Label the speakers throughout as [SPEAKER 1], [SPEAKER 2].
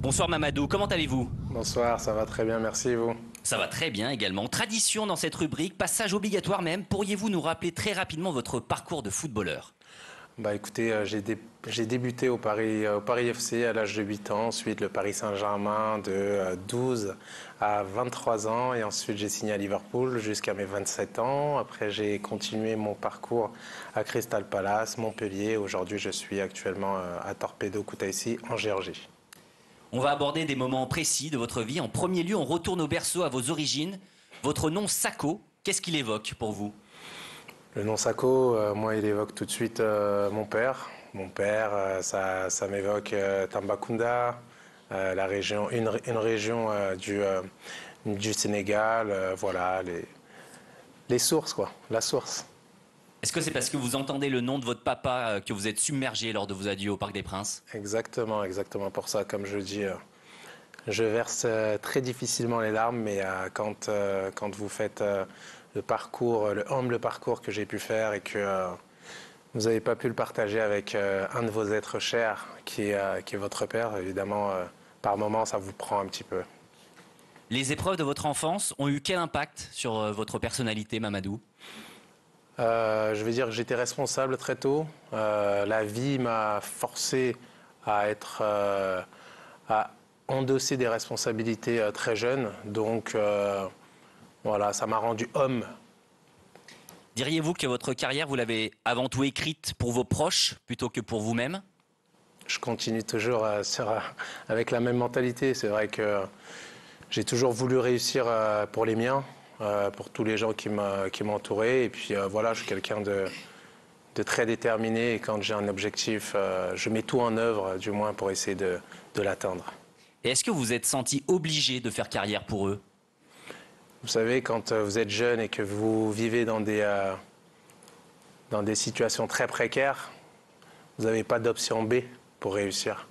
[SPEAKER 1] Bonsoir Mamadou, comment allez-vous?
[SPEAKER 2] Bonsoir, ça va très bien, merci et vous.
[SPEAKER 1] Ça va très bien également. Tradition dans cette rubrique, passage obligatoire même. Pourriez-vous nous rappeler très rapidement votre parcours de footballeur?
[SPEAKER 2] Bah écoutez, j'ai débuté au Paris FC à l'âge de 8 ans, ensuite le Paris Saint-Germain de 12 à 23 ans et ensuite j'ai signé à Liverpool jusqu'à mes 27 ans. Après j'ai continué mon parcours à Crystal Palace, Montpellier. Aujourd'hui je suis actuellement à Torpedo Kutaisi en Géorgie.
[SPEAKER 1] On va aborder des moments précis de votre vie. En premier lieu, on retourne au berceau, à vos origines. Votre nom Sakho, qu'est-ce qu'il évoque pour vous?
[SPEAKER 2] Le nom Sakho, moi, il évoque tout de suite mon père. Mon père, ça m'évoque Tambacounda, la région, une région du Sénégal. Voilà, les sources, quoi, la source.
[SPEAKER 1] Est-ce que c'est parce que vous entendez le nom de votre papa que vous êtes submergé lors de vos adieux au Parc des Princes?
[SPEAKER 2] Exactement, exactement pour ça. Comme je dis, je verse très difficilement les larmes, mais quand vous faites le parcours, le humble parcours que j'ai pu faire et que vous n'avez pas pu le partager avec un de vos êtres chers, qui est votre père, évidemment, par moments, ça vous prend un petit peu.
[SPEAKER 1] Les épreuves de votre enfance ont eu quel impact sur votre personnalité, Mamadou?
[SPEAKER 2] Je vais dire que j'étais responsable très tôt. La vie m'a forcé à à endosser des responsabilités très jeune. Donc, voilà, ça m'a rendu homme.
[SPEAKER 1] Diriez-vous que votre carrière, vous l'avez avant tout écrite pour vos proches plutôt que pour vous-même?
[SPEAKER 2] Je continue toujours avec la même mentalité. C'est vrai que j'ai toujours voulu réussir pour les miens, pour tous les gens qui m'entouraient. Et puis voilà, je suis quelqu'un de très déterminé. Et quand j'ai un objectif, je mets tout en œuvre, du moins pour essayer de l'atteindre.
[SPEAKER 1] Et est-ce que vous vous êtes senti obligé de faire carrière pour eux?
[SPEAKER 2] Vous savez, quand vous êtes jeune et que vous vivez dans des situations très précaires, vous n'avez pas d'option B pour réussir.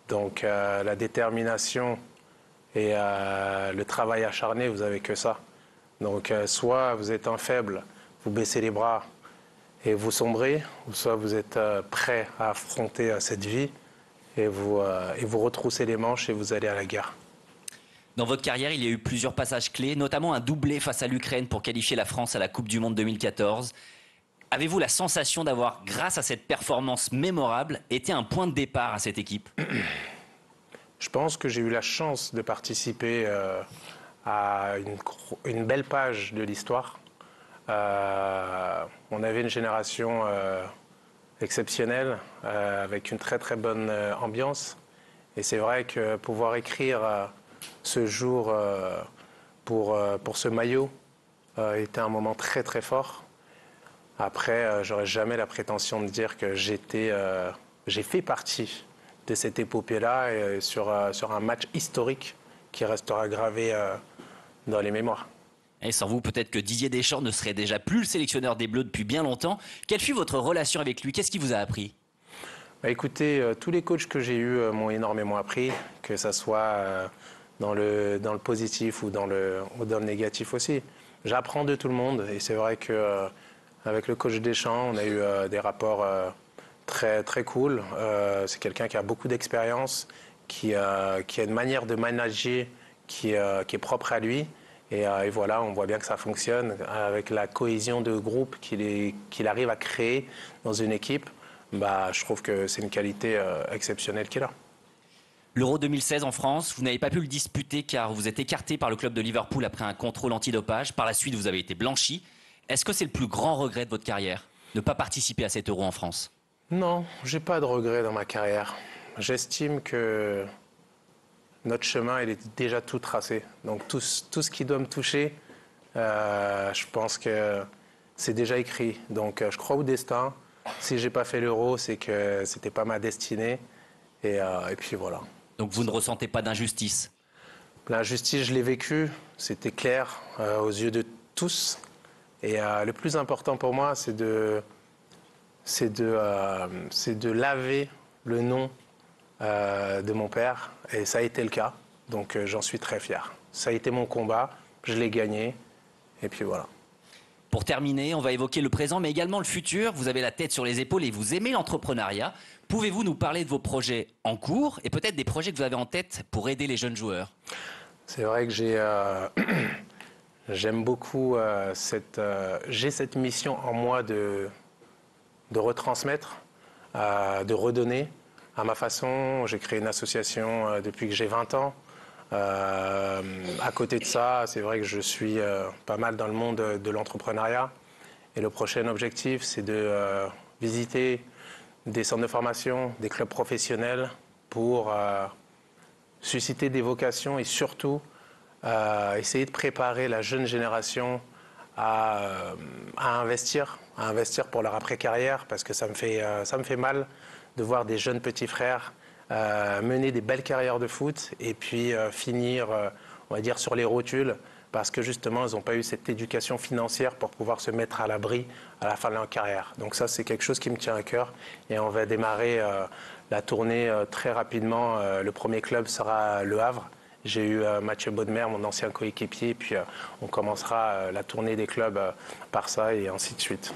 [SPEAKER 2] Donc la détermination et le travail acharné, vous n'avez que ça. Donc soit vous êtes un faible, vous baissez les bras et vous sombrez, ou soit vous êtes prêt à affronter cette vie et vous retroussez les manches et vous allez à la guerre.
[SPEAKER 1] Dans votre carrière, il y a eu plusieurs passages clés, notamment un doublé face à l'Ukraine pour qualifier la France à la Coupe du Monde 2014. Avez-vous la sensation d'avoir, grâce à cette performance mémorable, été un point de départ à cette équipe?
[SPEAKER 2] Je pense que j'ai eu la chance de participer à une belle page de l'histoire. On avait une génération exceptionnelle, avec une très très bonne ambiance. Et c'est vrai que pouvoir écrire ce jour pour ce maillot était un moment très très fort. Après, j'aurais jamais la prétention de dire que j'ai fait partie de cette épopée-là et sur un match historique qui restera gravé dans les mémoires.
[SPEAKER 1] Et sans vous, peut-être que Didier Deschamps ne serait déjà plus le sélectionneur des Bleus depuis bien longtemps. Quelle fut votre relation avec lui? Qu'est-ce qu'il vous a appris?
[SPEAKER 2] Bah, écoutez, tous les coachs que j'ai eus m'ont énormément appris, que ce soit dans le positif ou dans le négatif aussi. J'apprends de tout le monde et c'est vrai que avec le coach Deschamps, on a eu des rapports très, très cool. C'est quelqu'un qui a beaucoup d'expérience, qui a une manière de manager qui est propre à lui. Et voilà, on voit bien que ça fonctionne avec la cohésion de groupe qu'il arrive à créer dans une équipe. Bah, je trouve que c'est une qualité exceptionnelle qu'il a.
[SPEAKER 1] L'Euro 2016 en France, vous n'avez pas pu le disputer car vous êtes écarté par le club de Liverpool après un contrôle antidopage. Par la suite, vous avez été blanchi. Est-ce que c'est le plus grand regret de votre carrière, ne pas participer à cet Euro en France?
[SPEAKER 2] Non, j'ai pas de regrets dans ma carrière. J'estime que notre chemin, il est déjà tout tracé. Donc tout ce qui doit me toucher, je pense que c'est déjà écrit. Donc je crois au destin. Si j'ai pas fait l'Euro, c'est que c'était pas ma destinée. Et puis voilà.
[SPEAKER 1] Donc vous ne ressentez pas d'injustice?
[SPEAKER 2] L'injustice, je l'ai vécue. C'était clair aux yeux de tous. Et le plus important pour moi, c'est de laver le nom de mon père. Et ça a été le cas. Donc j'en suis très fier. Ça a été mon combat. Je l'ai gagné. Et puis voilà.
[SPEAKER 1] Pour terminer, on va évoquer le présent, mais également le futur. Vous avez la tête sur les épaules et vous aimez l'entrepreneuriat. Pouvez-vous nous parler de vos projets en cours et peut-être des projets que vous avez en tête pour aider les jeunes joueurs?
[SPEAKER 2] C'est vrai que j'aime beaucoup j'ai cette mission en moi de retransmettre, de redonner à ma façon. J'ai créé une association depuis que j'ai 20 ans. À côté de ça, c'est vrai que je suis pas mal dans le monde de l'entrepreneuriat. Et le prochain objectif, c'est de visiter des centres de formation, des clubs professionnels pour susciter des vocations et surtout essayer de préparer la jeune génération à investir pour leur après-carrière, parce que ça me fait mal de voir des jeunes petits frères mener des belles carrières de foot et puis finir, on va dire, sur les rotules parce que justement, ils n'ont pas eu cette éducation financière pour pouvoir se mettre à l'abri à la fin de leur carrière. Donc ça, c'est quelque chose qui me tient à cœur et on va démarrer la tournée très rapidement. Le premier club sera Le Havre. J'ai eu Mathieu Baudemer, mon ancien coéquipier, et puis on commencera la tournée des clubs par ça et ainsi de suite.